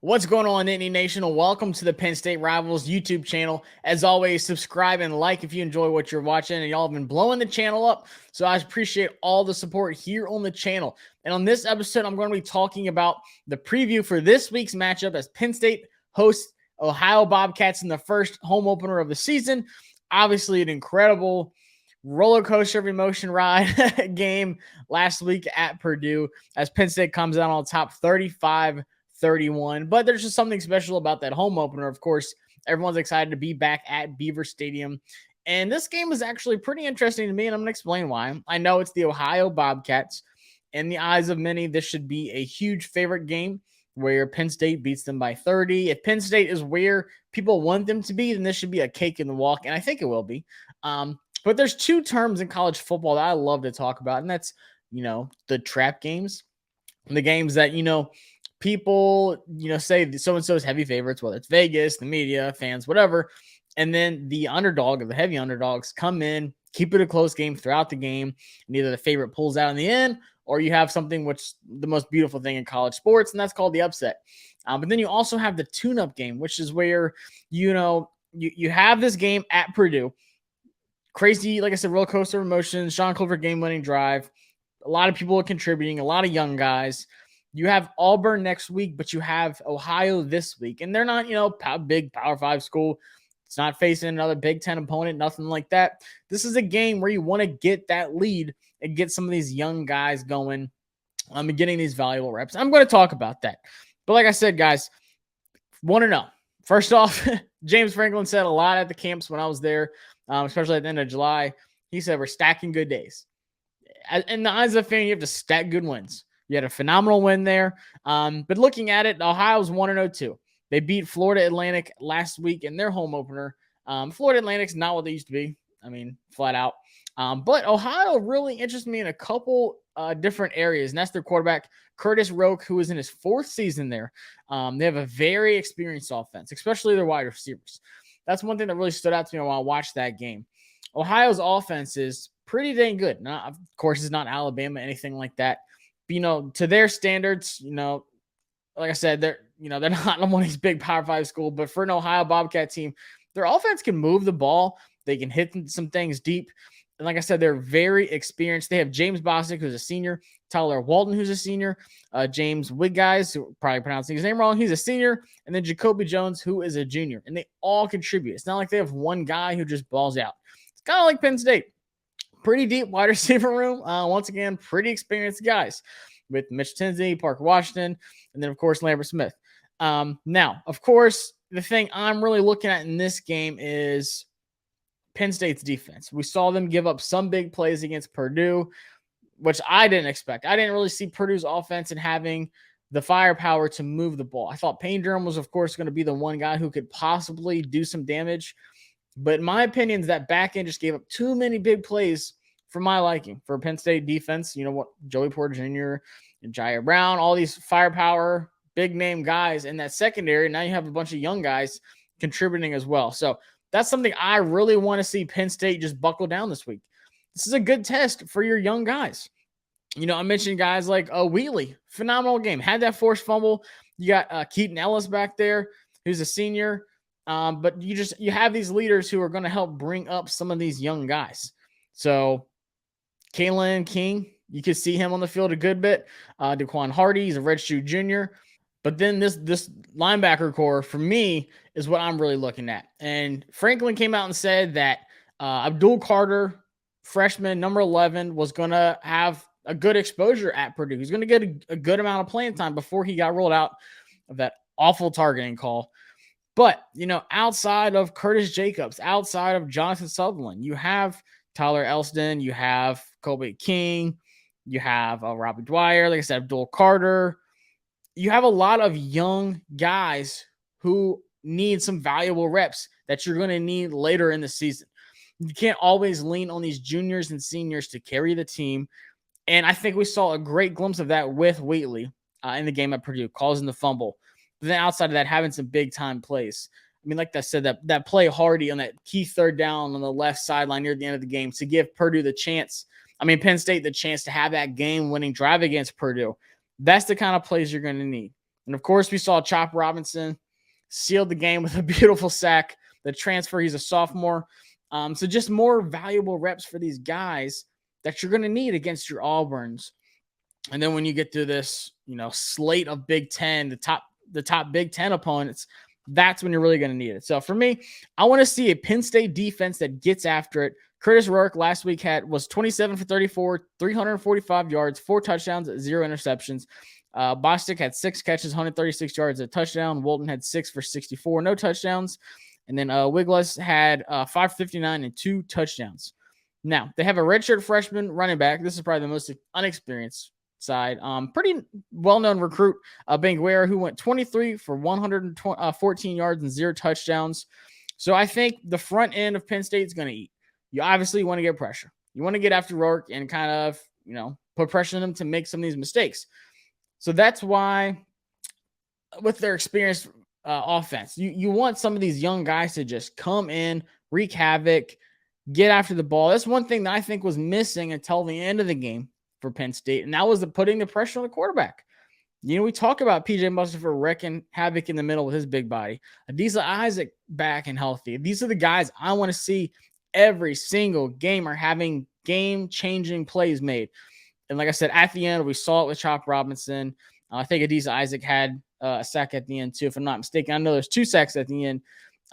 What's going on, Nittany Nation? Welcome to the Penn State Rivals YouTube channel. As always, subscribe and like if you enjoy what you're watching, and y'all have been blowing the channel up, so I appreciate all the support here on the channel. And on this episode, I'm going to be talking about the preview for this week's matchup as Penn State hosts Ohio Bobcats in the first home opener of the season. Obviously, an incredible roller coaster of emotion ride game last week at Purdue as Penn State comes out on top 35-31. But there's just something special about that home opener. Of course, everyone's excited to be back at Beaver Stadium. And this game is actually pretty interesting to me, and I'm going to explain why. I know it's the Ohio Bobcats. In the eyes of many, this should be a huge favorite game where Penn State beats them by 30. If Penn State is where people want them to be, then this should be a cake in the walk, and I think it will be. But there's two terms in college football that I love to talk about, and that's, the trap games. The games that, people, say so-and-so's heavy favorites, whether it's Vegas, the media, fans, whatever. And then the underdog or the heavy underdogs come in, keep it a close game throughout the game, and either the favorite pulls out in the end, or you have something which the most beautiful thing in college sports, and that's called the upset. But then you also have the tune-up game, which is where, you have this game at Purdue. Crazy, like I said, roller coaster of emotions, Sean Clifford game-winning drive. A lot of people are contributing, a lot of young guys. You have Auburn next week, but you have Ohio this week. And they're not, big Power 5 school. It's not facing another Big Ten opponent, nothing like that. This is a game where you want to get that lead and get some of these young guys going and getting these valuable reps. I'm going to talk about that. But like I said, guys, want to know. First off, James Franklin said a lot at the camps when I was there, especially at the end of July. He said, we're stacking good days. In the eyes of a fan, you have to stack good wins. You had a phenomenal win there. But looking at it, Ohio's 1-0-2. They beat Florida Atlantic last week in their home opener. Florida Atlantic's not what they used to be. I mean, flat out. But Ohio really interests me in a couple different areas, and that's their quarterback, Curtis Roque, who is in his fourth season there. They have a very experienced offense, especially their wide receivers. That's one thing that really stood out to me when I watched that game. Ohio's offense is pretty dang good. Now, of course, it's not Alabama, anything like that. But, to their standards, like I said, they're not one of these big Power 5 schools, but for an Ohio Bobcat team, their offense can move the ball. They can hit some things deep. And like I said, they're very experienced. They have James Bostic, who's a senior, Tyler Walton, who's a senior, James Wigguys, who probably pronouncing his name wrong, he's a senior, and then Jacoby Jones, who is a junior. And they all contribute. It's not like they have one guy who just balls out. It's kind of like Penn State. Pretty deep wide receiver room. Once again, pretty experienced guys with Mitch Tinsley, Parker Washington, and then, of course, Lambert Smith. Now, of course, the thing I'm really looking at in this game is Penn State's defense. We saw them give up some big plays against Purdue, which I didn't expect. I didn't really see Purdue's offense and having the firepower to move the ball. I thought Payne Durham was, of course, going to be the one guy who could possibly do some damage. But in my opinion, that back end just gave up too many big plays for my liking for Penn State defense. You know what? Joey Porter Jr., and Jair Brown, all these firepower, big name guys in that secondary. Now you have a bunch of young guys contributing as well. So that's something I really want to see Penn State just buckle down this week. This is a good test for your young guys. I mentioned guys like Wheatley, phenomenal game. Had that forced fumble. You got Keaton Ellis back there, who's a senior. But you have these leaders who are going to help bring up some of these young guys. So Kalen King, you could see him on the field a good bit. Daquan Hardy, he's a redshirt junior. But then this linebacker core, for me, is what I'm really looking at. And Franklin came out and said that Abdul Carter, freshman, number 11, was going to have a good exposure at Purdue. He's going to get a good amount of playing time before he got rolled out of that awful targeting call. But, outside of Curtis Jacobs, outside of Jonathan Sutherland, you have Tyler Elston, you have Colby King, you have Robbie Dwyer, like I said, Abdul Carter. You have a lot of young guys who need some valuable reps that you're going to need later in the season. You can't always lean on these juniors and seniors to carry the team. And I think we saw a great glimpse of that with Wheatley in the game at Purdue, causing the fumble. But then outside of that, having some big-time plays. I mean, like I said, that play Hardy on that key third down on the left sideline near the end of the game to give Purdue the chance. Penn State the chance to have that game-winning drive against Purdue. That's the kind of plays you're going to need. And of course, we saw Chop Robinson sealed the game with a beautiful sack. The transfer, he's a sophomore. So just more valuable reps for these guys that you're going to need against your Auburns. And then when you get to this, slate of Big Ten, the top Big Ten opponents, that's when you're really going to need it. So for me, I want to see a Penn State defense that gets after it. Curtis Rourke last week was 27 for 34, 345 yards, 4 touchdowns, 0 interceptions. Bostic had 6 catches, 136 yards, a touchdown. Walton had 6 for 64, no touchdowns. And then Wiglas had 559 and 2 touchdowns. Now, they have a redshirt freshman running back. This is probably the most unexperienced side. Pretty well-known recruit, Banguera, who went 23 for 114 yards and 0 touchdowns. So I think the front end of Penn State is going to eat. You obviously want to get pressure. You want to get after Rourke and kind of, put pressure on them to make some of these mistakes. So that's why with their experienced offense, you want some of these young guys to just come in, wreak havoc, get after the ball. That's one thing that I think was missing until the end of the game for Penn State, and that was putting the pressure on the quarterback. We talk about PJ Mustipher wrecking havoc in the middle with his big body. Adisa Isaac back and healthy. These are the guys I want to see every single game are having game-changing plays made. And like I said, at the end, we saw it with Chop Robinson. I think Adisa Isaac had a sack at the end too, if I'm not mistaken. I know there's 2 sacks at the end.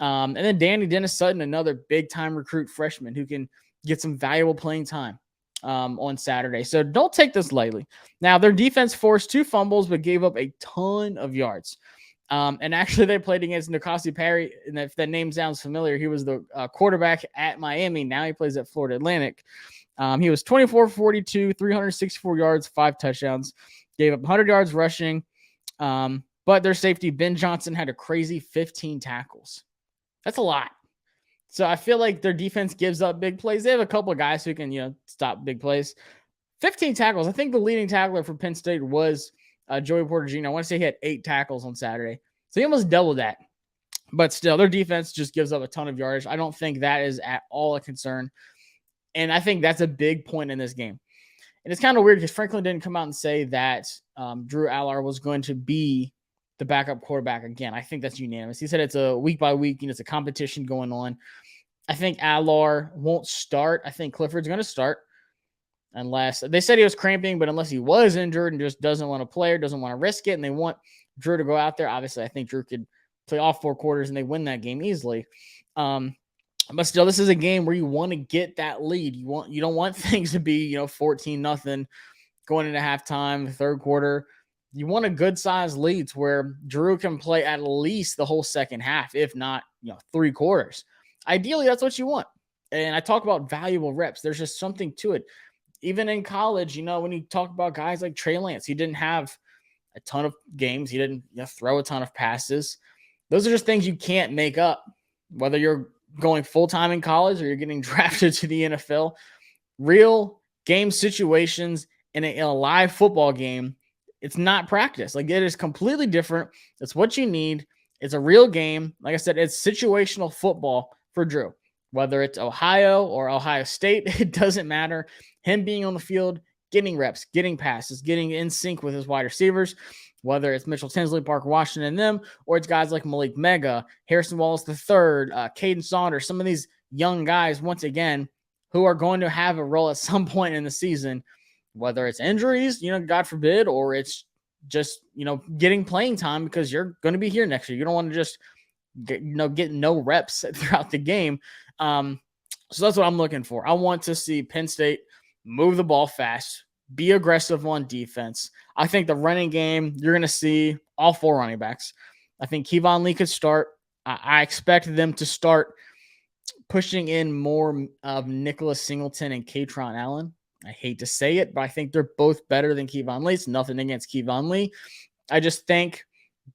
And then Danny Dennis Sutton, another big-time recruit freshman who can get some valuable playing time on Saturday. So don't take this lightly. Now, their defense forced 2 fumbles but gave up a ton of yards. And actually, they played against Nikasi Perry. And if that name sounds familiar, he was the quarterback at Miami. Now he plays at Florida Atlantic. He was 24 for 42, 364 yards, 5 touchdowns, gave up 100 yards rushing. But their safety, Ben Johnson, had a crazy 15 tackles. That's a lot. So I feel like their defense gives up big plays. They have a couple of guys who can, stop big plays. 15 tackles. I think the leading tackler for Penn State was Joey Porter Jr. I want to say he had 8 tackles on Saturday. So he almost doubled that. But still, their defense just gives up a ton of yardage. I don't think that is at all a concern. And I think that's a big point in this game. And it's kind of weird because Franklin didn't come out and say that Drew Allar was going to be the backup quarterback again. I think that's unanimous. He said it's a week by week, it's a competition going on. I think Allar won't start. I think Clifford's going to start unless they said he was cramping, but unless he was injured and just doesn't want to play or doesn't want to risk it and they want Drew to go out there, obviously I think Drew could play all 4 quarters and they win that game easily. But still, this is a game where you want to get that lead. You don't want things to be, 14-0 going into halftime, the third quarter. You want a good sized lead to where Drew can play at least the whole second half, if not, 3 quarters. Ideally, that's what you want. And I talk about valuable reps. There's just something to it. Even in college, when you talk about guys like Trey Lance, he didn't have a ton of games. He didn't throw a ton of passes. Those are just things you can't make up, whether you're going full-time in college or you're getting drafted to the NFL. Real game situations in a live football game, it's not practice. Like, it is completely different. It's what you need. It's a real game. Like I said, it's situational football for Drew. Whether it's Ohio or Ohio State, it doesn't matter. Him being on the field, getting reps, getting passes, getting in sync with his wide receivers, whether it's Mitchell Tinsley, Parker Washington, and them, or it's guys like Malik Mega, Harrison Wallace III, Caden Saunders, some of these young guys, once again, who are going to have a role at some point in the season, whether it's injuries, God forbid, or it's just, getting playing time because you're going to be here next year. You don't want to just get no reps throughout the game. So that's what I'm looking for. I want to see Penn State move the ball fast, be aggressive on defense. I think the running game, you're going to see all 4 running backs. I think Kevon Lee could start. I expect them to start pushing in more of Nicholas Singleton and Katron Allen. I hate to say it, but I think they're both better than Kevon Lee. It's nothing against Kevon Lee. I just think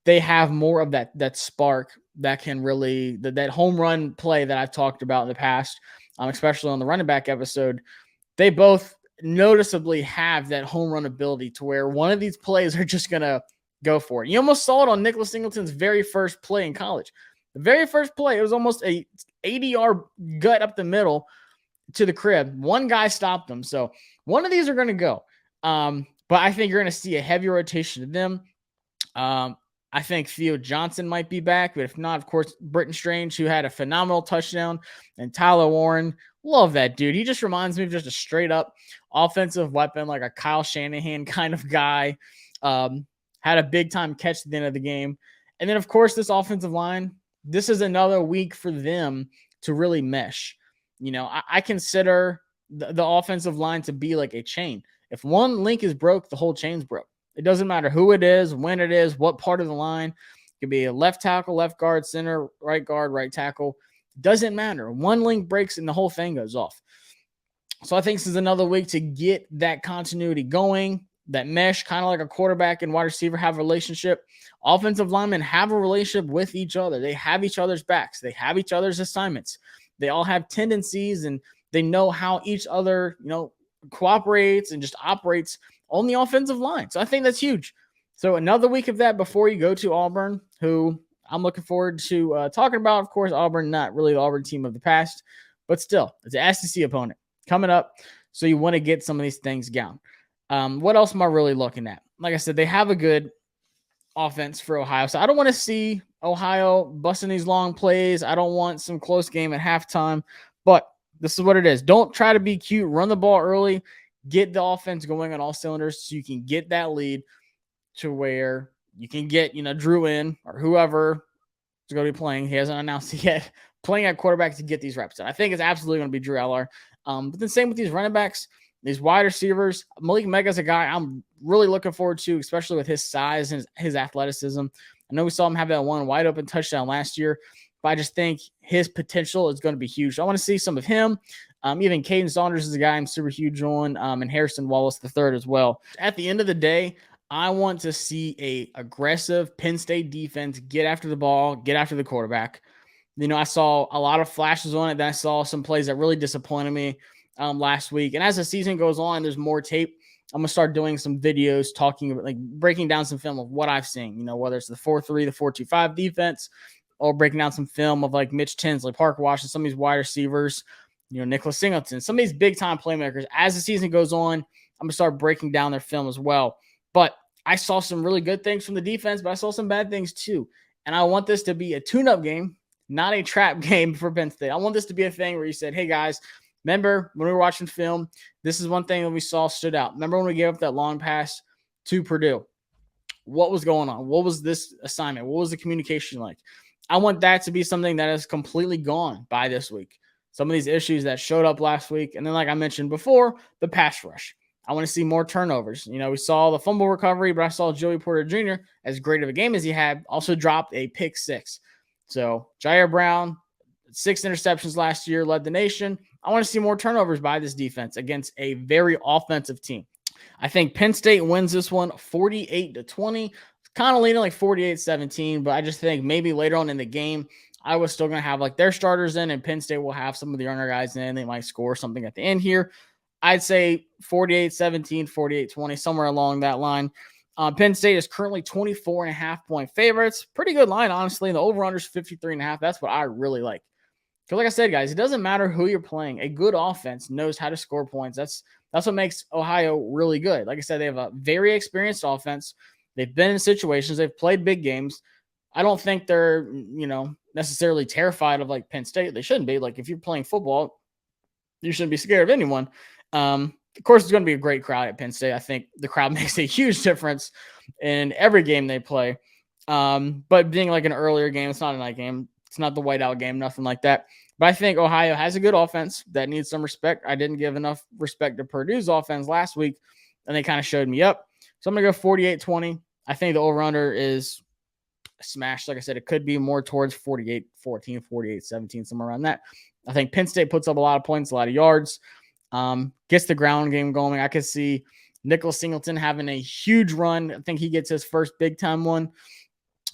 they have more of that spark that can really, that home run play that I've talked about in the past, especially on the running back episode. They both noticeably have that home run ability to where one of these plays are just going to go for it. You almost saw it on Nicholas Singleton's very first play in college. The very first play, it was almost a 80-yard gut up the middle to the crib. One guy stopped them. So one of these are going to go. But I think you're going to see a heavy rotation of them. I think Theo Johnson might be back, but if not, of course, Britton Strange, who had a phenomenal touchdown, and Tyler Warren. Love that dude. He just reminds me of just a straight up offensive weapon, like a Kyle Shanahan kind of guy. Had a big time catch at the end of the game. And then, of course, this offensive line, this is another week for them to really mesh. I consider the offensive line to be like a chain. If one link is broke, the whole chain's broke. It doesn't matter who it is, when it is, what part of the line. It could be a left tackle, left guard, center, right guard, right tackle. Doesn't matter. One link breaks and the whole thing goes off. So I think this is another week to get that continuity going, that mesh, kind of like a quarterback and wide receiver have a relationship. Offensive linemen have a relationship with each other. They have each other's backs. They have each other's assignments. They all have tendencies and they know how each other, cooperates and just operates on the offensive line. So I think that's huge. So another week of that before you go to Auburn, who I'm looking forward to talking about. Of course, Auburn, not really the Auburn team of the past, but still, it's an SEC opponent coming up. So you want to get some of these things down. What else am I really looking at? Like I said, they have a good offense for Ohio. So I don't want to see Ohio busting these long plays. I don't want some close game at halftime, but this is what it is. Don't try to be cute. Run the ball early. Get the offense going on all cylinders so you can get that lead to where you can get, Drew in or whoever is going to be playing. He hasn't announced it yet. Playing at quarterback to get these reps. And I think it's absolutely going to be Drew Allar. But then same with these running backs, these wide receivers. Malik Mega's a guy I'm really looking forward to, especially with his size and his athleticism. I know we saw him have that one wide open touchdown last year, but I just think his potential is going to be huge. I want to see some of him. Even Caden Saunders is a guy I'm super huge on, and Harrison Wallace III as well. At the end of the day, I want to see a aggressive Penn State defense get after the ball, get after the quarterback. I saw a lot of flashes on it. Then I saw some plays that really disappointed me last week. And as the season goes on, there's more tape. I'm going to start doing some videos talking about, breaking down some film of what I've seen, whether it's the 4-3, the 4-2-5 defense, or breaking down some film of Mitch Tinsley, Parker Washington, some of these wide receivers, Nicholas Singleton, some of these big-time playmakers. As the season goes on, I'm going to start breaking down their film as well. But I saw some really good things from the defense, but I saw some bad things too. And I want this to be a tune-up game, not a trap game for Penn State. I want this to be a thing where you said, hey, guys, remember when we were watching film, this is one thing that we saw stood out. Remember when we gave up that long pass to Purdue? What was going on? What was this assignment? What was the communication like? I want that to be something that is completely gone by this week. Some of these issues that showed up last week. And then, like I mentioned before, the pass rush. I want to see more turnovers. We saw the fumble recovery, but I saw Joey Porter Jr., as great of a game as he had, also dropped a pick 6. So Jair Brown, 6 interceptions last year, led the nation. I want to see more turnovers by this defense against a very offensive team. I think Penn State wins this one 48-20. Kind of leaning 48-17, but I just think maybe later on in the game, Iowa's still going to have their starters in, and Penn State will have some of the younger guys in. They might score something at the end here. I'd say 48-17, 48-20, somewhere along that line. Penn State is currently 24.5-point favorites. Pretty good line, honestly. And the over-under is 53.5. That's what I really like. Because like I said, guys, it doesn't matter who you're playing. A good offense knows how to score points. That's what makes Ohio really good. Like I said, they have a very experienced offense. They've been in situations. They've played big games. I don't think they're, necessarily terrified of Penn State. They shouldn't be. If you're playing football, you shouldn't be scared of anyone. Of course, it's going to be a great crowd at Penn State. I think the crowd makes a huge difference in every game they play. But being an earlier game, it's not a night game. It's not the whiteout game, nothing like that. But I think Ohio has a good offense that needs some respect. I didn't give enough respect to Purdue's offense last week, and they kind of showed me up. So I'm going to go 48-20. I think the over-under is smashed. Like I said, it could be more towards 48-14, 48-17, somewhere around that. I think Penn State puts up a lot of points, a lot of yards, gets the ground game going. I could see Nicholas Singleton having a huge run. I think he gets his first big-time one.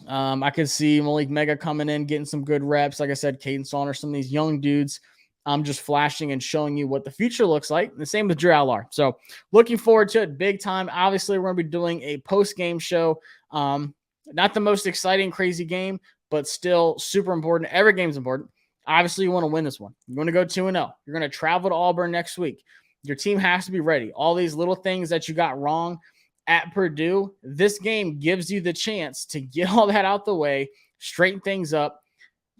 I could see Malik Mega coming in, getting some good reps. Like I said, Caden Saunders, some of these young dudes just flashing and showing you what the future looks like. The same with Drew Allar. So looking forward to it big time. Obviously, we're going to be doing a post-game show. Not the most exciting, crazy game, but still super important. Every game's important. Obviously, you want to win this one. You want to go 2-0. You're going to travel to Auburn next week. Your team has to be ready. All these little things that you got wrong at Purdue. This game gives you the chance to get all that out the way, straighten things up,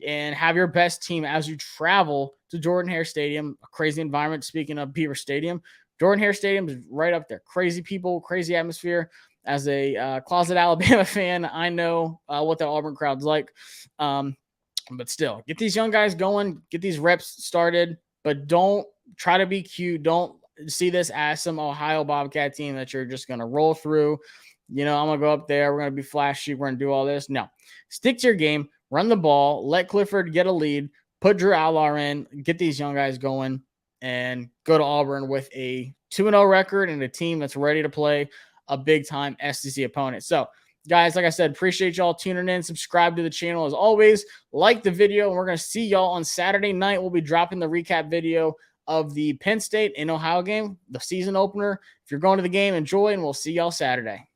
and have your best team as you travel to Jordan-Hare Stadium, a crazy environment. Speaking of Beaver Stadium, Jordan-Hare Stadium is right up there. Crazy people, crazy atmosphere. As a closet Alabama fan, I know what the Auburn crowd's like. But still, get these young guys going, get these reps started, but don't try to be cute. Don't see this as some Ohio Bobcat team that you're just going to roll through. I'm going to go up there. We're going to be flashy. We're going to do all this. No, stick to your game, run the ball, let Clifford get a lead, put Drew Allar in, get these young guys going, and go to Auburn with a 2-0 record and a team that's ready to play a big-time SEC opponent. So, guys, like I said, appreciate y'all tuning in. Subscribe to the channel as always. Like the video, and we're going to see y'all on Saturday night. We'll be dropping the recap video of the Penn State and Ohio game, the season opener. If you're going to the game, enjoy, and we'll see y'all Saturday.